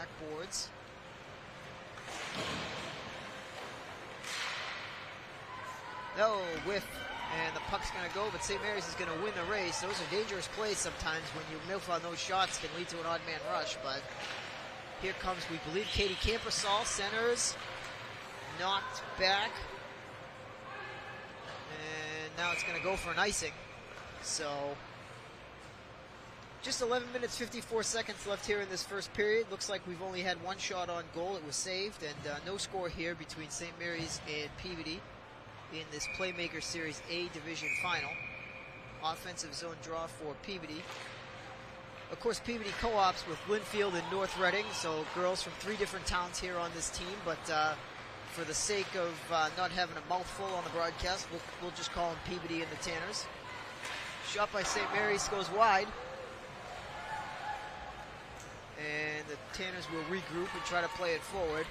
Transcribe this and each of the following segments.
backboards. No, whiff, and the puck's going to go, but St. Mary's is going to win the race. Those are dangerous plays sometimes when you miff on those shots can lead to an odd man rush, but here comes, we believe, Katie Campersall, centers, knocked back, and now it's going to go for an icing. So, just 11 minutes, 54 seconds left here in this first period. Looks like we've only had one shot on goal. It was saved, and no score here between St. Mary's and Peabody in this Playmaker Series A Division Final. Offensive zone draw for Peabody. Of course, Peabody co-ops with Linfield and North Reading, so girls from 3 different towns here on this team, but for the sake of not having a mouthful on the broadcast, we'll just call them Peabody and the Tanners. Shot by St. Mary's goes wide. And the Tanners will regroup and try to play it forward.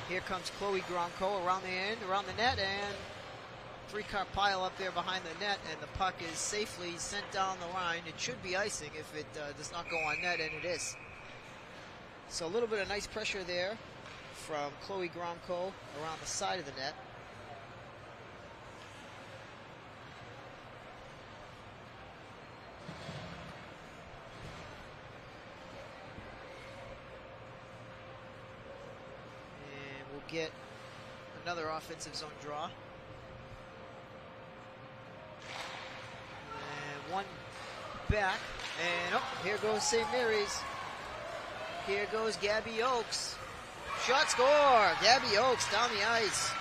Here comes Chloe Gronko around the end, around the net, and 3-car pile up there behind the net, and the puck is safely sent down the line. It should be icing if it does not go on net, and it is. So a little bit of nice pressure there from Chloe Gronko around the side of the net. Get another offensive zone draw. And one back. And oh, here goes St. Mary's. Here goes Gabby Oakes. Shot score! Gabby Oakes down the ice.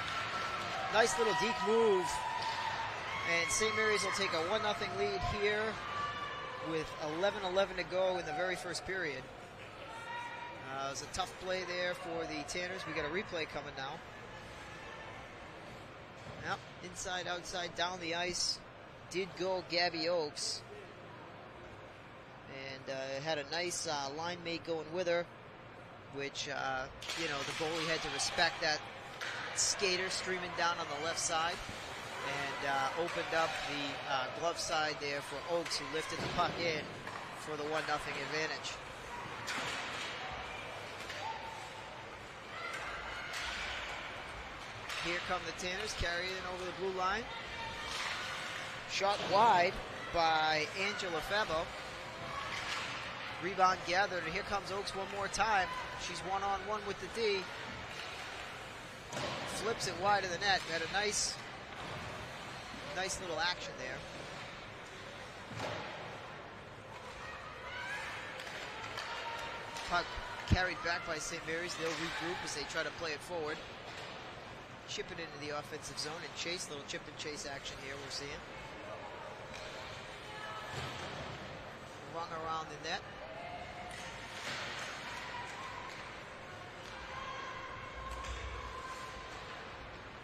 Nice little deke move. And St. Mary's will take a 1-0 lead here with 11:11 to go in the very first period. It was a tough play there for the Tanners. We got a replay coming now. Yep, inside, outside, down the ice. Did go Gabby Oakes. And had a nice line mate going with her, which, you know, the goalie had to respect that skater streaming down on the left side. And opened up the glove side there for Oakes, who lifted the puck in for the 1-0 advantage. Here come the Tanners, carrying it over the blue line. Shot wide by Angela Febo. Rebound gathered, and here comes Oakes one more time. She's one-on-one with the D. Flips it wide of the net. Had a nice little action there. Puck carried back by St. Mary's. They'll regroup as they try to play it forward. Chip it into the offensive zone and chase. Little chip and chase action here we're seeing. Rung around the net.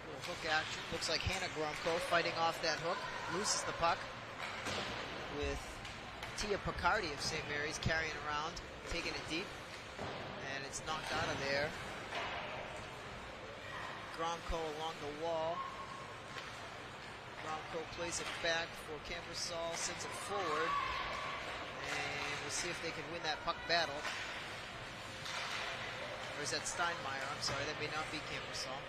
Little hook action. Looks like Hannah Gromko fighting off that hook. Loses the puck with Tia Picardi of St. Mary's carrying around, taking it deep. And it's knocked out of there. Gromko along the wall. Gromko plays it back for Campersall, sends it forward. And we'll see if they can win that puck battle. Or is that Steinmeier? I'm sorry, that may not be Campersall.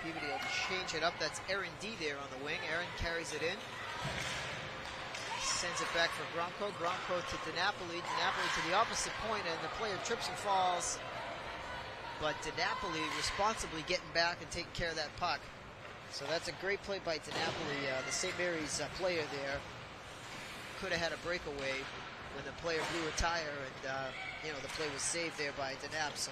Peabody will change it up. That's Erin D there on the wing. Erin carries it in. Sends it back for Gromko. Gromko to DiNapoli. DiNapoli to the opposite point, and the player trips and falls. But DiNapoli responsibly getting back and taking care of that puck. So that's a great play by DiNapoli. The St. Mary's player there could have had a breakaway when the player blew a tire, and you know, the play was saved there by DiNap. So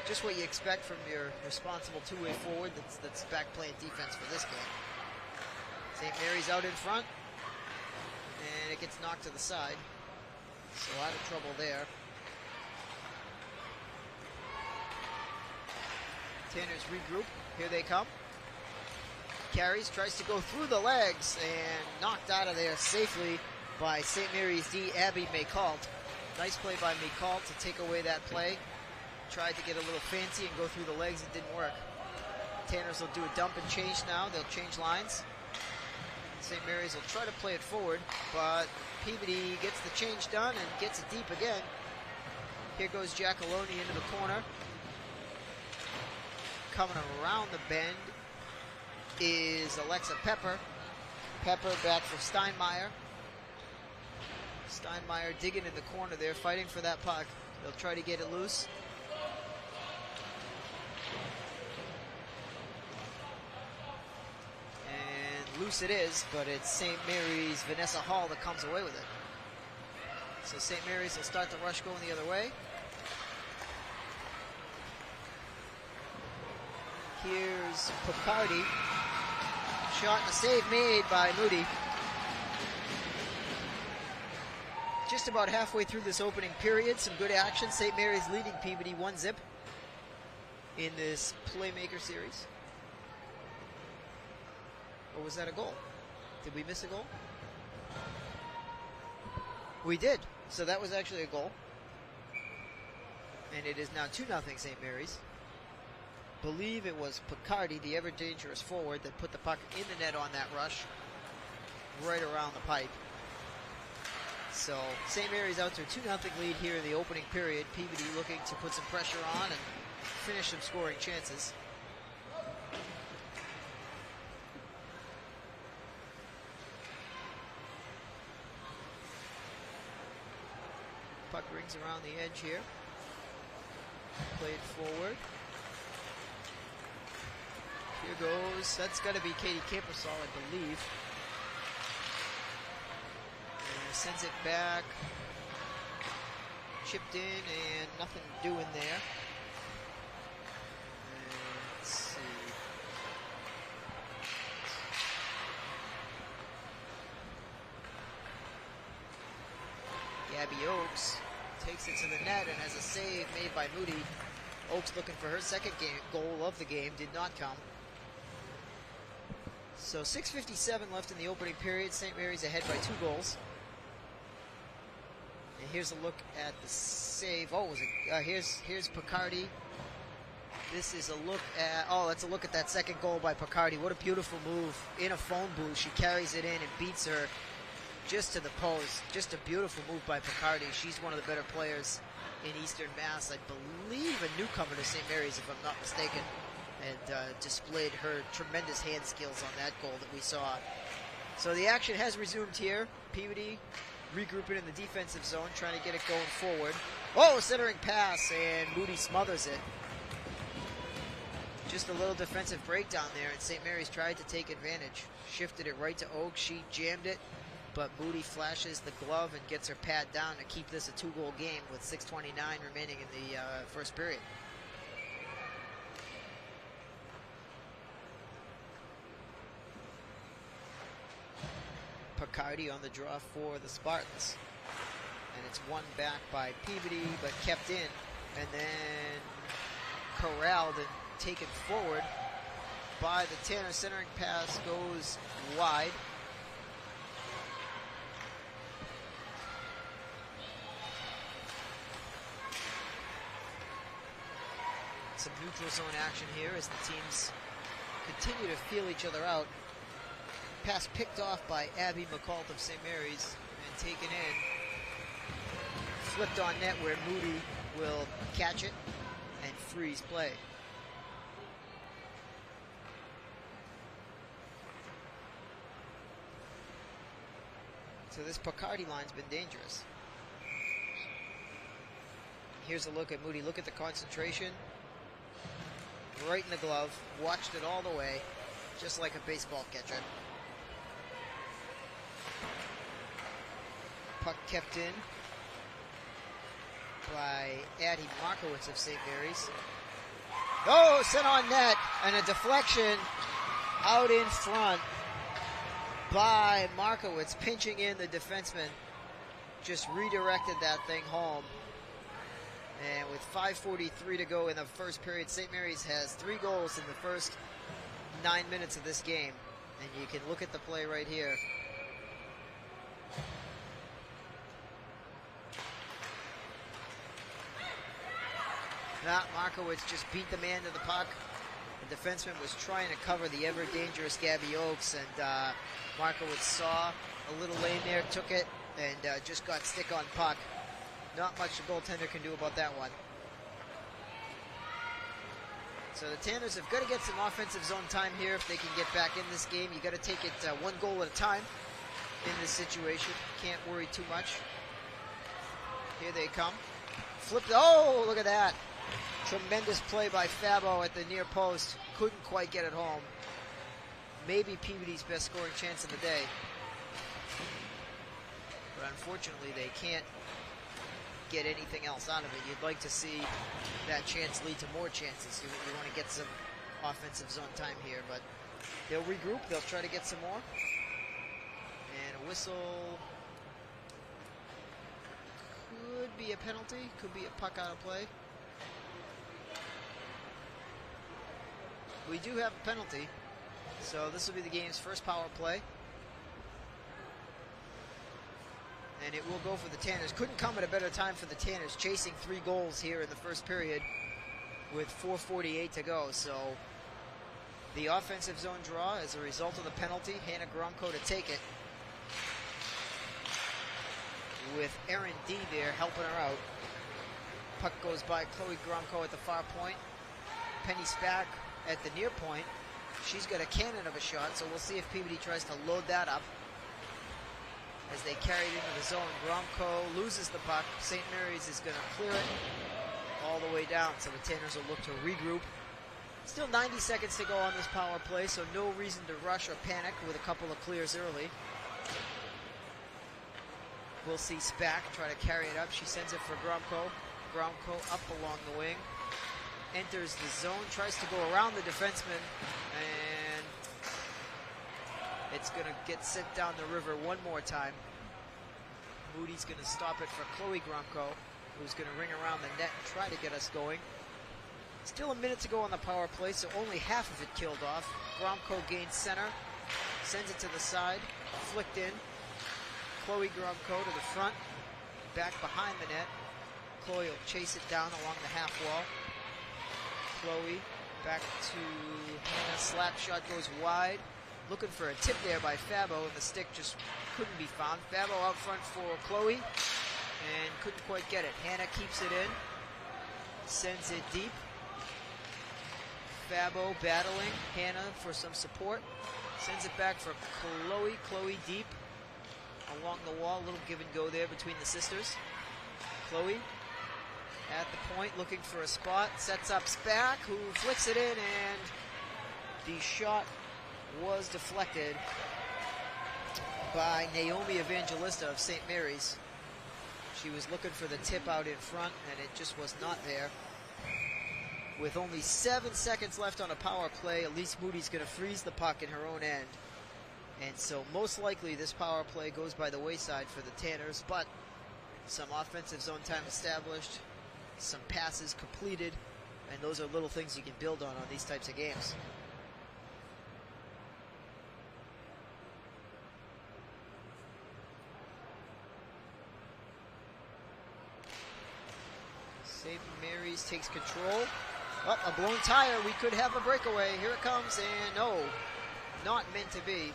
just what you expect from your responsible two-way forward that's back playing defense for this game. St. Mary's out in front. And it gets knocked to the side. So out of trouble there. Tanners regroup. Here they come. Carries, tries to go through the legs, and knocked out of there safely by St. Mary's D, Abby McCalt. Nice play by McCalt to take away that play. Tried to get a little fancy and go through the legs. It didn't work. Tanners will do a dump and change now. They'll change lines. St. Mary's will try to play it forward, but Peabody gets the change done and gets it deep again. Here goes Giacalone into the corner. Coming around the bend is Alexa Pepper. Pepper back for Steinmeier. Steinmeier digging in the corner there, fighting for that puck. They'll try to get it loose. And loose it is, but it's St. Mary's Vanessa Hall that comes away with it. So St. Mary's will start the rush going the other way. Here's Picardi. Shot and a save made by Moody. Just about halfway through this opening period, some good action. St. Mary's leading Peabody 1-0 in this Playmaker series. Or was that a goal? Did we miss a goal? We did. So that was actually a goal. And it is now 2-0 St. Mary's. Believe it was Picardi, the ever-dangerous forward, that put the puck in the net on that rush, right around the pipe. So St. Mary's out to a 2-0 lead here in the opening period. Peabody looking to put some pressure on and finish some scoring chances. Puck rings around the edge here. Played forward. Here goes, that's got to be Katie Campersall, I believe. And sends it back. Chipped in and nothing doing there. And let's see. Gabby Oakes takes it to the net and has a save made by Moody. Oakes looking for her second goal of the game, did not come. So 6:57 left in the opening period. St. Mary's ahead by 2 goals. And here's a look at the save. Oh, was it? Here's Picardi. This is a look at. Oh, that's a look at that second goal by Picardi. What a beautiful move in a phone booth. She carries it in and beats her just to the post. Just a beautiful move by Picardi. She's one of the better players in Eastern Mass. I believe a newcomer to St. Mary's, if I'm not mistaken. And displayed her tremendous hand skills on that goal that we saw. So the action has resumed here. Peabody regrouping in the defensive zone, trying to get it going forward. Oh, centering pass, and Moody smothers it. Just a little defensive breakdown there, and St. Mary's tried to take advantage. Shifted it right to Oak. She jammed it, but Moody flashes the glove and gets her pad down to keep this a 2-goal game with 6:29 remaining in the first period. Picardi on the draw for the Spartans. And it's won back by Peabody, but kept in. And then corralled and taken forward by the Tanner. Centering pass goes wide. Some neutral zone action here as the teams continue to feel each other out. Pass picked off by Abby McCalt of St. Mary's and taken in. Flipped on net where Moody will catch it and freeze play. So this Picardi line's been dangerous. Here's a look at Moody. Look at the concentration. Right in the glove. Watched it all the way. Just like a baseball catcher. Puck kept in by Addie Markowitz of St. Mary's. Oh, sent on net, and a deflection out in front by Markowitz, pinching in the defenseman. Just redirected that thing home. And with 5:43 to go in the first period, St. Mary's has 3 goals in the first 9 minutes of this game. And you can look at the play right here. Markowitz just beat the man to the puck. The defenseman was trying to cover the ever-dangerous Gabby Oakes, and Markowitz saw a little lane there, took it, and just got stick on puck. Not much the goaltender can do about that one. So the Tanners have got to get some offensive zone time here if they can get back in this game. You got to take it one goal at a time in this situation. Can't worry too much. Here they come. Flipped. Oh, look at that. Tremendous play by Fabo at the near post. Couldn't quite get it home. Maybe Peabody's best scoring chance of the day. But unfortunately, they can't get anything else out of it. You'd like to see that chance lead to more chances. You want to get some offensive zone time here, but they'll regroup. They'll try to get some more. And a whistle could be a penalty, could be a puck out of play. We do have a penalty, so this will be the game's first power play. And it will go for the Tanners. Couldn't come at a better time for the Tanners, chasing 3 goals here in the first period with 4:48 to go. So the offensive zone draw as a result of the penalty. Hannah Gromko to take it, with Erin D there helping her out. Puck goes by Chloe Gromko at the far point. Penny Spack at the near point. She's got a cannon of a shot, so we'll see if Peabody tries to load that up. As they carry it into the zone, Gromko loses the puck. St. Mary's is going to clear it all the way down, so the Tanners will look to regroup. Still 90 seconds to go on this power play, so no reason to rush or panic with a couple of clears early. We'll see Spack try to carry it up. She sends it for Gromko. Gromko up along the wing. Enters the zone, tries to go around the defenseman, and it's going to get sent down the river one more time. Moody's going to stop it for Chloe Gromko, who's going to ring around the net and try to get us going. Still a minute to go on the power play, so only half of it killed off. Gromko gains center, sends it to the side, flicked in. Chloe Gromko to the front, back behind the net. Chloe will chase it down along the half wall. Chloe back to Hannah. Slap shot goes wide. Looking for a tip there by Fabo, and the stick just couldn't be found. Fabo out front for Chloe, and couldn't quite get it. Hannah keeps it in, sends it deep. Fabo battling Hannah for some support. Sends it back for Chloe. Chloe deep along the wall. A little give and go there between the sisters. Chloe at the point looking for a spot. Sets up Spack, who flicks it in, and the shot was deflected by Naomi Evangelista of St. Mary's. She was looking for the tip out in front, and it just was not there. With only 7 seconds left on a power play, Elise Moody's going to freeze the puck in her own end. And so most likely this power play goes by the wayside for the Tanners, but some offensive zone time established, some passes completed, and those are little things you can build on these types of games. St. Mary's takes control. Oh, a blown tire. We could have a breakaway. Here it comes, and no, not meant to be.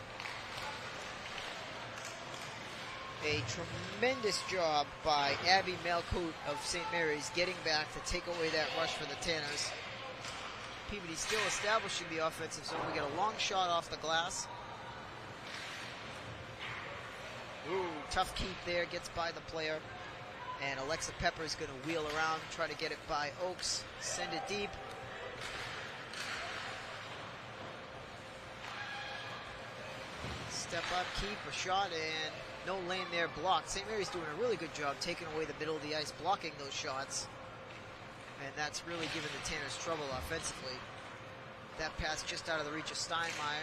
A tremendous job by Abby Malcoot of St. Mary's getting back to take away that rush for the Tanners. Peabody still establishing the offensive zone. We get a long shot off the glass. Ooh, tough keep there. Gets by the player. And Alexa Pepper is going to wheel around, try to get it by Oakes, send it deep. Step up, keep, a shot, and no lane there blocked. St. Mary's doing a really good job taking away the middle of the ice, blocking those shots. And that's really given the Tanners trouble offensively. That pass just out of the reach of Steinmeier.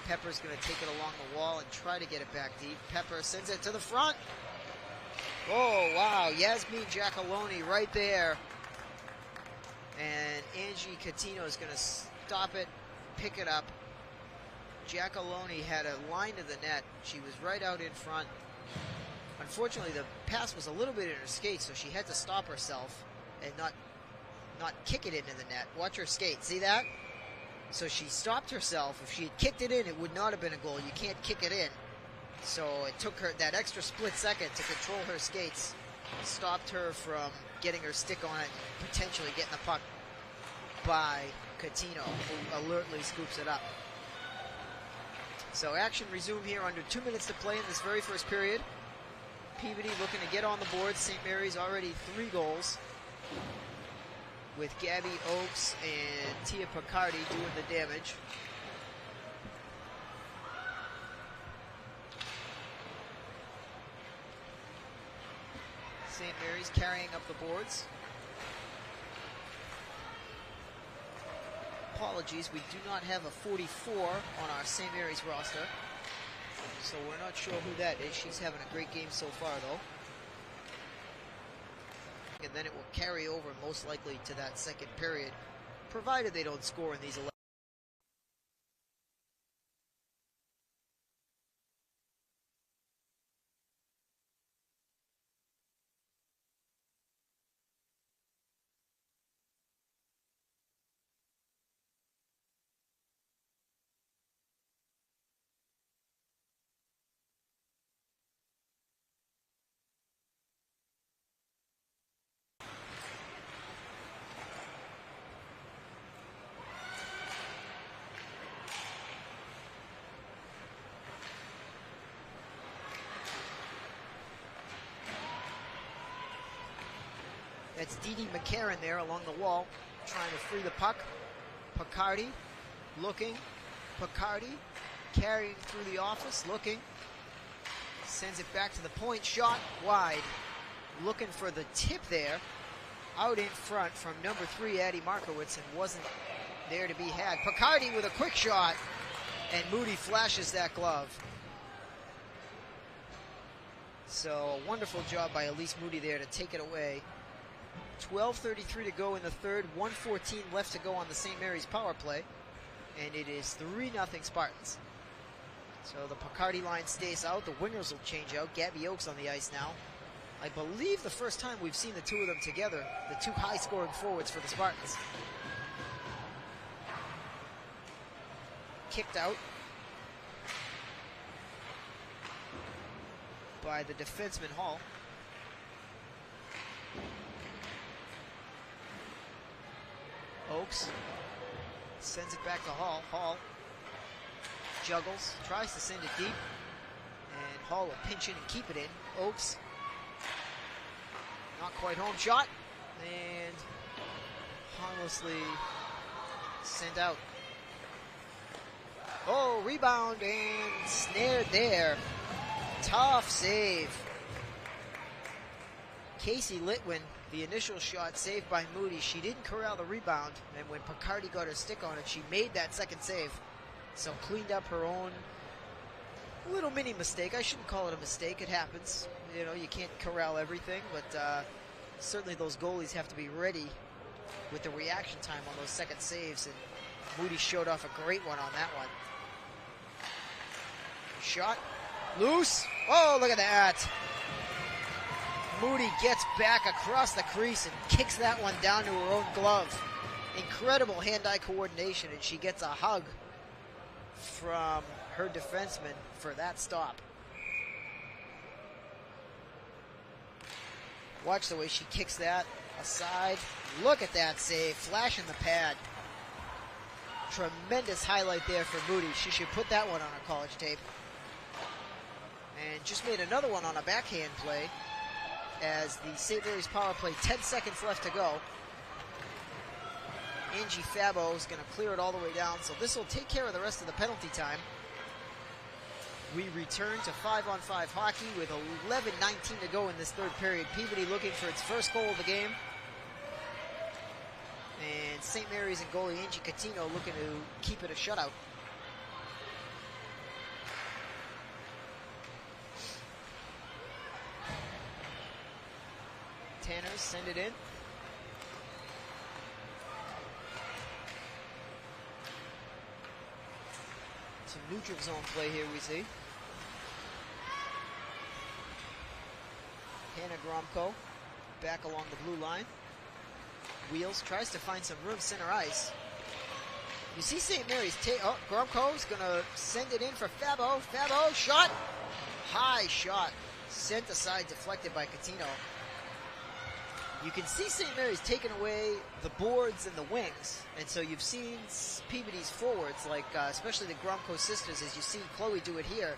Pepper's going to take it along the wall and try to get it back deep. Pepper sends it to the front. Oh, wow, Yasmin Giacalone right there. And Angie Catino is going to stop it, pick it up. Giacalone had a line to the net. She was right out in front. Unfortunately, the pass was a little bit in her skate, so she had to stop herself and not kick it into the net. Watch her skate. See that? So she stopped herself. If she had kicked it in, it would not have been a goal. You can't kick it in. So it took her that extra split second to control her skates. Stopped her from getting her stick on it and potentially getting the puck by Catino, who alertly scoops it up. So action resumed here under 2 minutes to play in this very first period. Peabody looking to get on the board. St. Mary's already 3 goals, with Gabby Oakes and Tia Picardi doing the damage. St. Mary's carrying up the boards. Apologies, we do not have a 44 on our St. Mary's roster, so we're not sure who that is. She's having a great game so far, though. And then it will carry over most likely to that second period, provided they don't score in these 11. That's Dee Dee McCarron there along the wall, trying to free the puck. Picardi looking. Picardi carrying through the office, looking. Sends it back to the point. Shot wide. Looking for the tip there. Out in front from number 3, Addie Markowitz, and wasn't there to be had. Picardi with a quick shot, and Moody flashes that glove. So a wonderful job by Elise Moody there to take it away. 12:33 to go in the third, 1:14 left to go on the St. Mary's power play, and it is 3-0 Spartans. So the Picardi line stays out. The wingers will change out. Gabby Oakes on the ice now. I believe the first time we've seen the two of them together, the two high-scoring forwards for the Spartans. Kicked out by the defenseman Hall. Oakes sends it back to Hall. Hall juggles, tries to send it deep, and Hall will pinch it and keep it in. Oakes, not quite home, shot, and harmlessly sent out. Oh, rebound and snared there. Tough save. Casey Litwin, the initial shot saved by Moody. She didn't corral the rebound, and when Picardi got her stick on it, she made that second save. So cleaned up her own little mini mistake. I shouldn't call it a mistake. It happens. You know, you can't corral everything, but certainly those goalies have to be ready with the reaction time on those second saves, and Moody showed off a great one on that one. Shot, loose. Oh, look at that. Moody gets back across the crease and kicks that one down to her own glove. Incredible hand-eye coordination, and she gets a hug from her defenseman for that stop. Watch the way she kicks that aside. Look at that save, flashing the pad. Tremendous highlight there for Moody. She should put that one on her college tape. And just made another one on a backhand play as the St. Mary's power play, 10 seconds left to go. Angie Fabo is going to clear it all the way down, so this will take care of the rest of the penalty time. We return to 5-on-5 hockey with 11:19 to go in this third period. Peabody looking for its first goal of the game. And St. Mary's and goalie Angie Catino looking to keep it a shutout. Tanners send it in. Some neutral zone play here we see. Hannah Gromko back along the blue line. Wheels, tries to find some room center ice. You see St. Mary's Grumco's going to send it in for Fabo. Fabo, shot. High shot. Sent aside, deflected by Catino. You can see St. Mary's taking away the boards and the wings. And so you've seen Peabody's forwards, like especially the Grumco sisters, as you see Chloe do it here.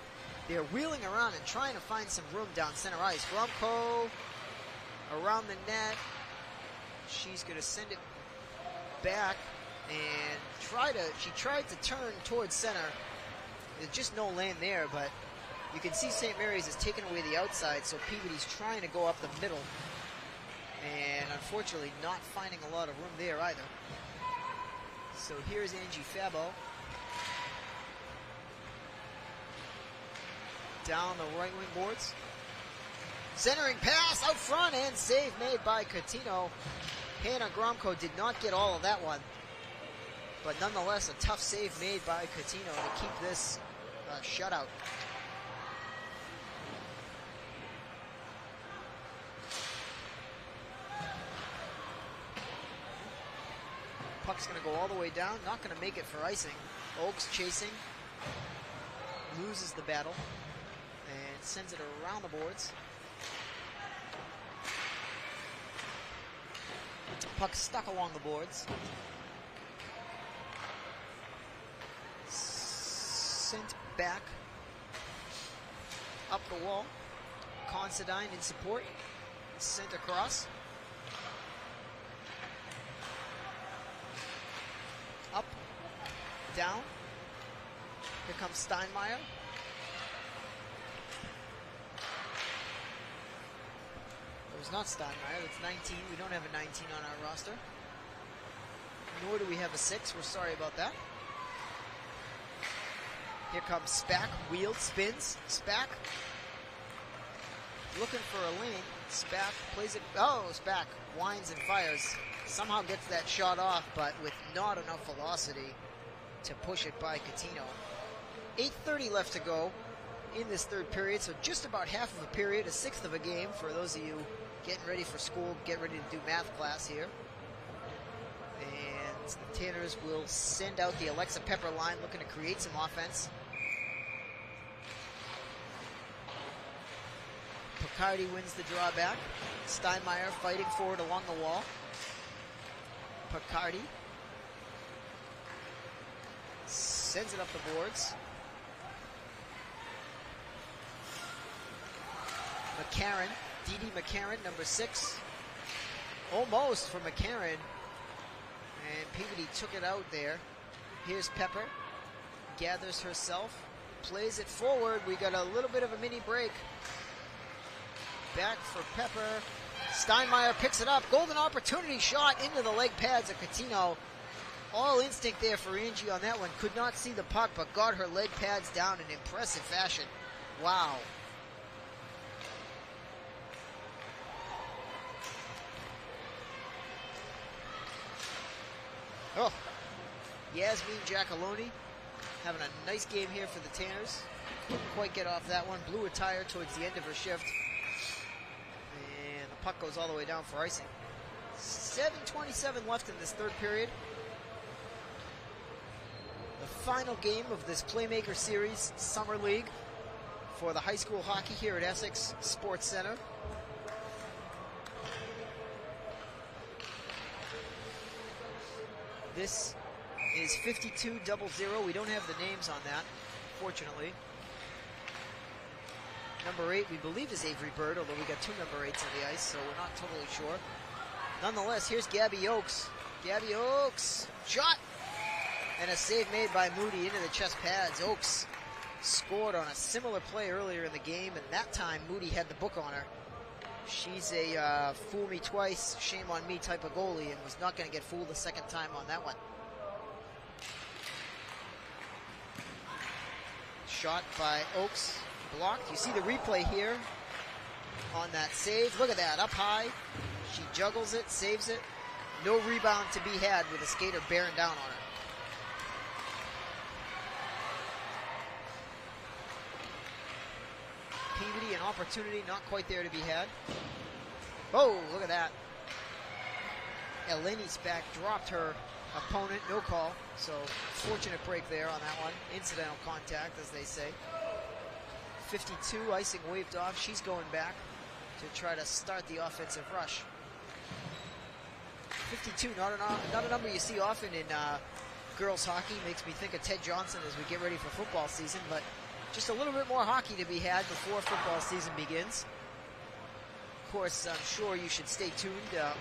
They're wheeling around and trying to find some room down center ice. Grumco around the net. She's going to send it back and she tried to turn towards center. There's just no lane there, but you can see St. Mary's is taking away the outside, so Peabody's trying to go up the middle. And unfortunately not finding a lot of room there either. So here's Angie Fabo. Down the right wing boards. Centering pass out front and save made by Catino. Hannah Gromko did not get all of that one. But nonetheless, a tough save made by Catino to keep this shutout. Puck's going to go all the way down, not going to make it for icing. Oaks chasing, loses the battle, and sends it around the boards. Puck stuck along the boards. Sent back up the wall. Considine in support. Sent across. Up, down. Here comes Steinmeier. It was not Steinmeier, that's 19. We don't have a 19 on our roster. Nor do we have a 6. We're sorry about that. Here comes Spack. Wheeled, spins. Spack. Looking for a lane. Spack plays it. Oh, Spack winds and fires. Somehow gets that shot off, but with not enough velocity to push it by Catino. 8:30 left to go in this third period, so just about half of a period, a sixth of a game for those of you getting ready for school, get ready to do math class here. And the Tanners will send out the Alexa Pepper line, looking to create some offense. Picardi wins the drawback. Steinmeier fighting forward along the wall. Picardi sends it up the boards. McCarran, Dee McCarran, number 6. Almost for McCarran. And Peabody took it out there. Here's Pepper. Gathers herself. Plays it forward. We got a little bit of a mini break. Back for Pepper. Steinmeier picks it up. Golden opportunity shot into the leg pads of Catino. All instinct there for Angie on that one. Could not see the puck, but got her leg pads down in impressive fashion. Wow. Oh, Yasmin Giacalone having a nice game here for the Tanners. Couldn't quite get off that one. Blew a tire towards the end of her shift. And the puck goes all the way down for icing. 7:27 left in this third period. The final game of this Playmaker Series Summer League for the high school hockey here at Essex Sports Center. This is 52-00. We don't have the names on that, fortunately. Number 8, we believe, is Avery Bird, although we got 2 number 8s on the ice, so we're not totally sure. Nonetheless, here's Gabby Oakes. Gabby Oakes, shot! And a save made by Moody into the chest pads. Oakes scored on a similar play earlier in the game, and that time Moody had the book on her. She's a fool me twice, shame on me type of goalie, and was not going to get fooled a second time on that one. Shot by Oakes, blocked. You see the replay here on that save. Look at that, up high. She juggles it, saves it. No rebound to be had with a skater bearing down on her. Peabody, an opportunity not quite there to be had. Oh, look at that. Eleni Spack dropped her opponent, no call. So fortunate break there on that one. Incidental contact, as they say. 52, icing waved off. She's going back to try to start the offensive rush. 52, not a number you see often in girls hockey. Makes me think of Ted Johnson as we get ready for football season, but just a little bit more hockey to be had before football season begins. Of course, I'm sure you should stay tuned.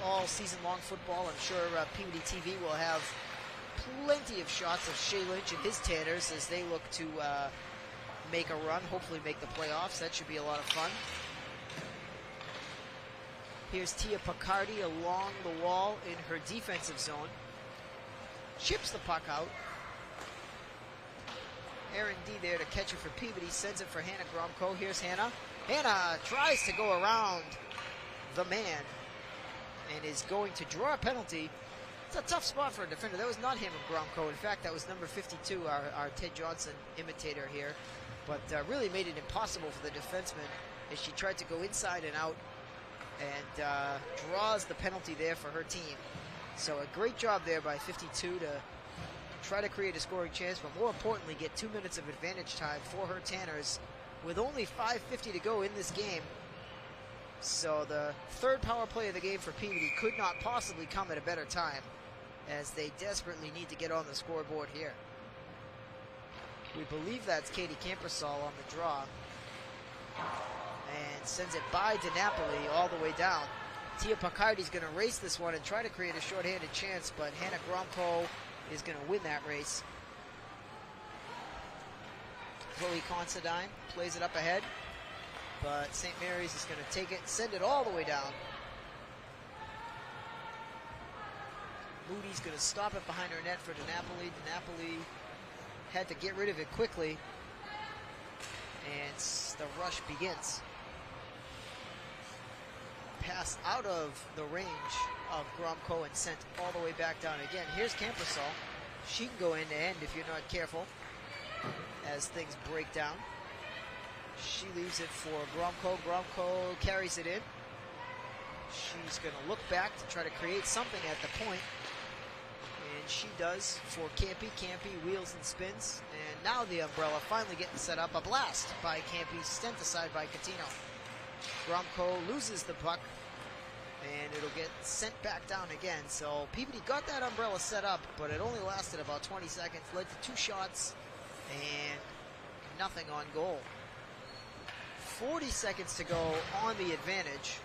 All season long football, I'm sure Peabody TV will have plenty of shots of Shea Lynch and his Tanners as they look to make a run, hopefully make the playoffs. That should be a lot of fun. Here's Tia Picardi along the wall in her defensive zone. Chips the puck out. Erin D there to catch it for Peabody. Sends it for Hannah Gromko. Here's Hannah. Hannah tries to go around the man and is going to draw a penalty. It's a tough spot for a defender. That was not him and Gromko. In fact, that was number 52, our Ted Johnson imitator here. But really made it impossible for the defenseman as she tried to go inside and out and draws the penalty there for her team. So a great job there by 52 to try to create a scoring chance, but more importantly, get 2 minutes of advantage time for her Tanners with only 5:50 to go in this game. So the third power play of the game for Peabody could not possibly come at a better time, as they desperately need to get on the scoreboard here. We believe that's Katie Campersall on the draw. And sends it by DiNapoli all the way down. Tia Picardi's going to race this one and try to create a shorthanded chance, but Hannah Gromko is going to win that race. Chloe Considine plays it up ahead, but St. Mary's is going to take it and send it all the way down. Moody's going to stop it behind her net for DiNapoli. DiNapoli had to get rid of it quickly, and the rush begins. Pass out of the range of Gromko and sent all the way back down again. Here's Campersall. She can go end to end if you're not careful as things break down. She leaves it for Gromko. Gromko carries it in. She's going to look back to try to create something at the point. And she does for Campy. Campy wheels and spins. And now the umbrella finally getting set up. A blast by Campy, sent aside by Catino. Gromko loses the puck, and it'll get sent back down again. So Peabody got that umbrella set up, but it only lasted about 20 seconds, led to 2 shots, and nothing on goal. 40 seconds to go on the advantage,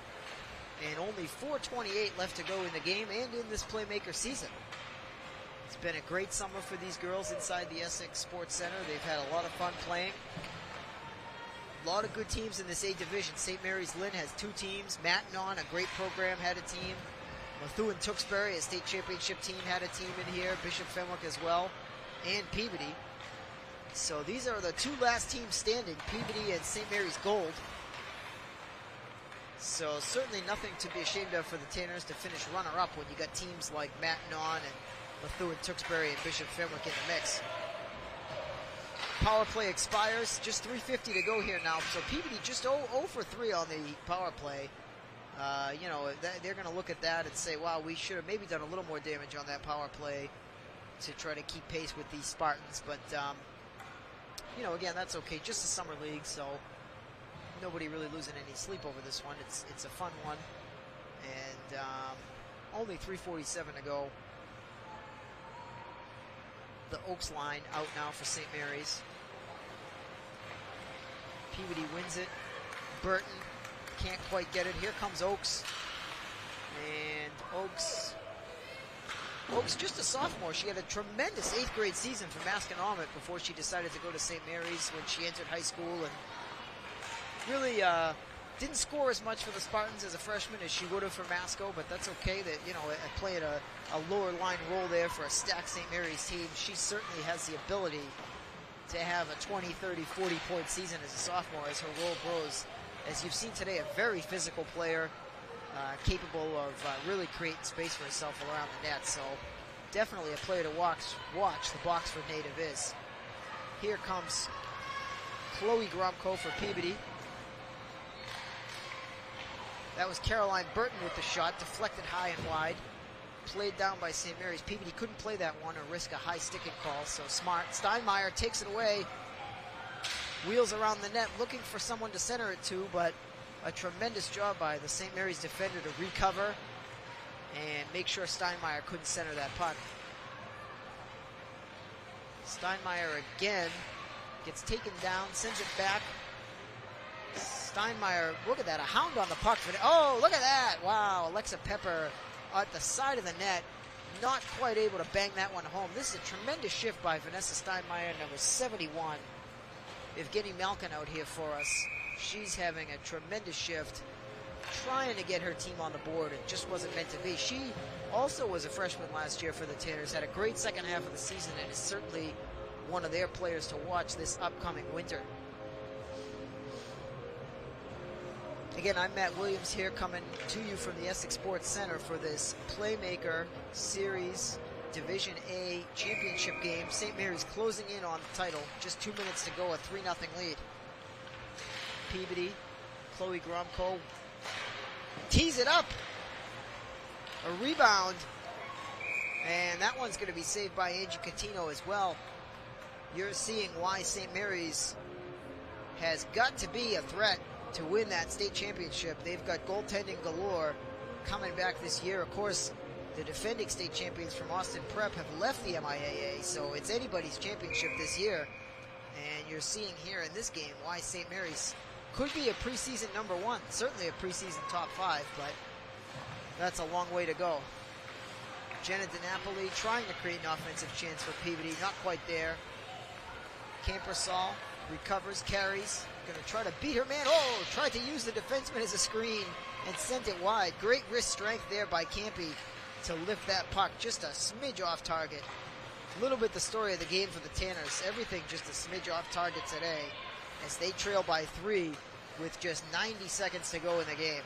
and only 4:28 left to go in the game and in this Playmaker season. It's been a great summer for these girls inside the Essex Sports Center. They've had a lot of fun playing. A lot of good teams in this A division. St. Mary's Lynn has 2 teams. Matignon, a great program, had a team. Methuen Tewksbury, a state championship team, had a team in here. Bishop Fenwick as well, and Peabody. So these are the 2 last teams standing, Peabody and St. Mary's Gold. So certainly nothing to be ashamed of for the Tanners to finish runner-up when you got teams like Matignon and Methuen Tewksbury and Bishop Fenwick in the mix. Power play expires, just 3:50 to go here now. So Peabody just 0 for 3 on the power play. You know, they're going to look at that and say, wow, we should have maybe done a little more damage on that power play to try to keep pace with these Spartans. But, you know, again, that's okay. Just a summer league, so nobody really losing any sleep over this one. It's a fun one. And only 3:47 to go. The Oaks line out now for St. Mary's. Peabody wins it. Burton can't quite get it. Here comes Oaks. And Oaks just a sophomore. She had a tremendous 8th grade season for Masconomet before she decided to go to St. Mary's when she entered high school, and really didn't score as much for the Spartans as a freshman as she would have for Masco, but that's okay. That, you know, playing a lower line role there for a stacked St. Mary's team. She certainly has the ability to have a 20, 30, 40-point season as a sophomore as her role grows. As you've seen today, a very physical player, capable of really creating space for herself around the net. So definitely a player to watch. The Boxford native is. Here comes Chloe Gromko for Peabody. That was Caroline Burton with the shot, deflected high and wide. played down by St. Mary's. Peabody couldn't play that one or risk a high sticking call, so smart. Steinmeier takes it away, wheels around the net, looking for someone to center it to, but a tremendous job by the St. Mary's defender to recover and make sure Steinmeier couldn't center that puck. Steinmeier again gets taken down, sends it back. Steinmeier, look at that, a hound on the puck. Oh, look at that. Wow, Alexa Pepper at the side of the net, not quite able to bang that one home. This is a tremendous shift by Vanessa Steinmeier, number 71. Evgeny Malkin out here for us. She's having a tremendous shift, trying to get her team on the board. It just wasn't meant to be. She also was a freshman last year for the Tanners, had a great second half of the season, and is certainly one of their players to watch this upcoming winter. Again, I'm Matt Williams here, coming to you from the Essex Sports Center for this Playmaker Series Division A championship game. St. Mary's closing in on the title. Just 2 minutes to go, a 3-0 lead. Peabody, Chloe Gromko tees it up. A rebound. And that one's going to be saved by Angie Catino as well. You're seeing why St. Mary's has got to be a threat to win that state championship. They've got goaltending galore coming back this year. Of course, the defending state champions from Austin Prep have left the MIAA, so it's anybody's championship this year. And you're seeing here in this game why St. Mary's could be a preseason number 1, certainly a preseason top 5, but that's a long way to go. Jenna DiNapoli trying to create an offensive chance for Peabody, not quite there. Campersall recovers, carries, going to try to beat her man. Oh, tried to use the defenseman as a screen and sent it wide. Great wrist strength there by Campy to lift that puck just a smidge off target. A little bit the story of the game for the Tanners. Everything just a smidge off target today as they trail by 3 with just 90 seconds to go in the game.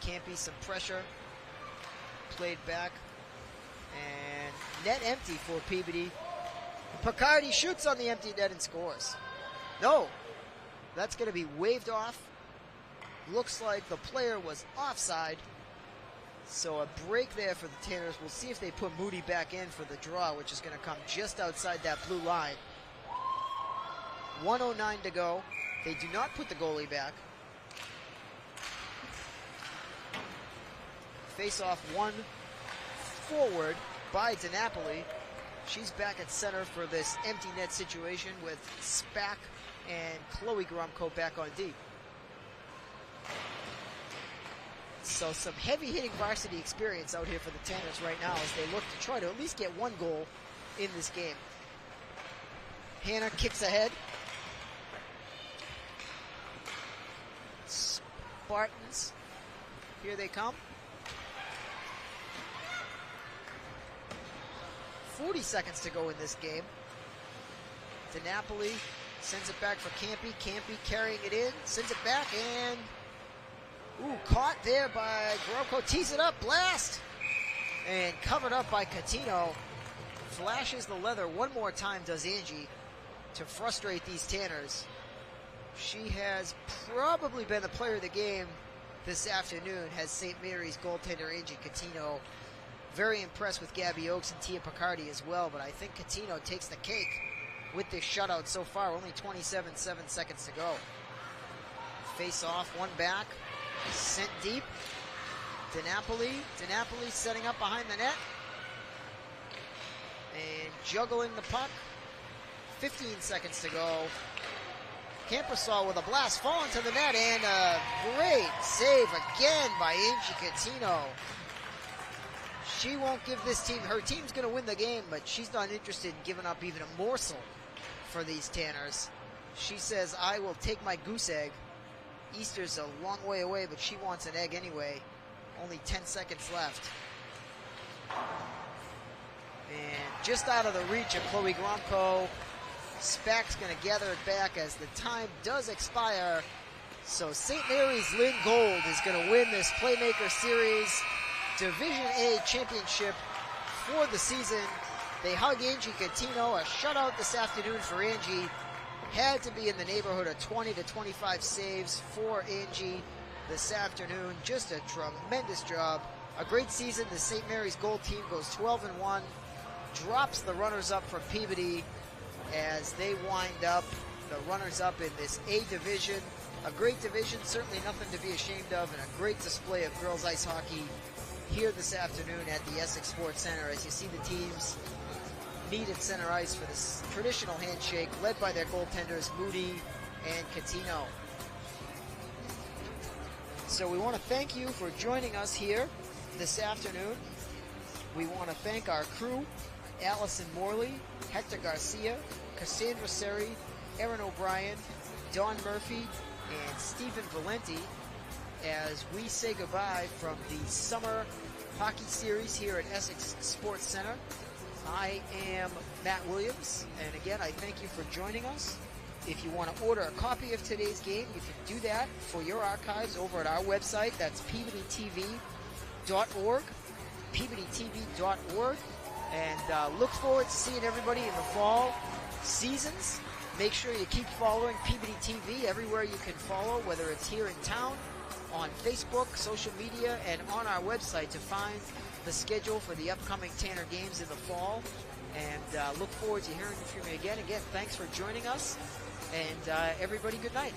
Campy, some pressure, played back, and net empty for Peabody. Picardi shoots on the empty net and scores. No, that's going to be waved off. Looks like the player was offside. So a break there for the Tanners. We'll see if they put Moody back in for the draw, which is going to come just outside that blue line. 1:09 to go. They do not put the goalie back. Face off one forward by DiNapoli. She's back at center for this empty net situation with Spack and Chloe Gromko back on D. So some heavy-hitting varsity experience out here for the Tanners right now as they look to try to at least get 1 goal in this game. Hannah kicks ahead. Spartans, here they come. 40 seconds to go in this game. DiNapoli sends it back for Campy. Campy carrying it in, sends it back, and caught there by Gromko. Tees it up, blast, and covered up by Catino. Flashes the leather one more time, does Angie, to frustrate these Tanners. She has probably been the player of the game this afternoon, has St. Mary's goaltender Angie Catino. Very impressed with Gabby Oakes and Tia Picardi as well, but I think Catino takes the cake with this shutout so far. Only 27 seconds to go. Face off, one back, sent deep. DiNapoli setting up behind the net and juggling the puck. 15 seconds to go. Campersall with a blast, falling to the net, and a great save again by Angie Catino. She won't give this team, her team's going to win the game, but she's not interested in giving up even a morsel for these Tanners. She says, I will take my goose egg. Easter's a long way away, but she wants an egg anyway. Only 10 seconds left. And just out of the reach of Chloe Gromko. Spack's going to gather it back as the time does expire. So St. Mary's Lynn Gold is going to win this Playmaker Series Division A championship for the season. They hug Angie Catino. A shutout this afternoon for Angie. Had to be in the neighborhood of 20 to 25 saves for Angie. this afternoon. Just a tremendous job. A great season. The St. Mary's Gold team goes 12-1, drops the runners-up from Peabody as they wind up the runners-up in this A division. A great division, certainly nothing to be ashamed of, and a great display of girls ice hockey here this afternoon at the Essex Sports Center as you see the teams meet at center ice for this traditional handshake led by their goaltenders Moody and Catino. So we want to thank you for joining us here this afternoon. We want to thank our crew, Allison Morley, Hector Garcia, Cassandra Seri, Aaron O'Brien, Don Murphy, and Stephen Valenti as we say goodbye from the Summer Hockey Series here at Essex Sports Center. I am Matt Williams, and again, I thank you for joining us. If you want to order a copy of today's game, you can do that for your archives over at our website. That's peabodytv.org, peabodytv.org, and look forward to seeing everybody in the fall seasons. Make sure you keep following Peabody TV everywhere you can follow, whether it's here in town, on Facebook, social media, and on our website to find the schedule for the upcoming Tanner games in the fall. And look forward to hearing from you again. Again, thanks for joining us, and everybody, good night.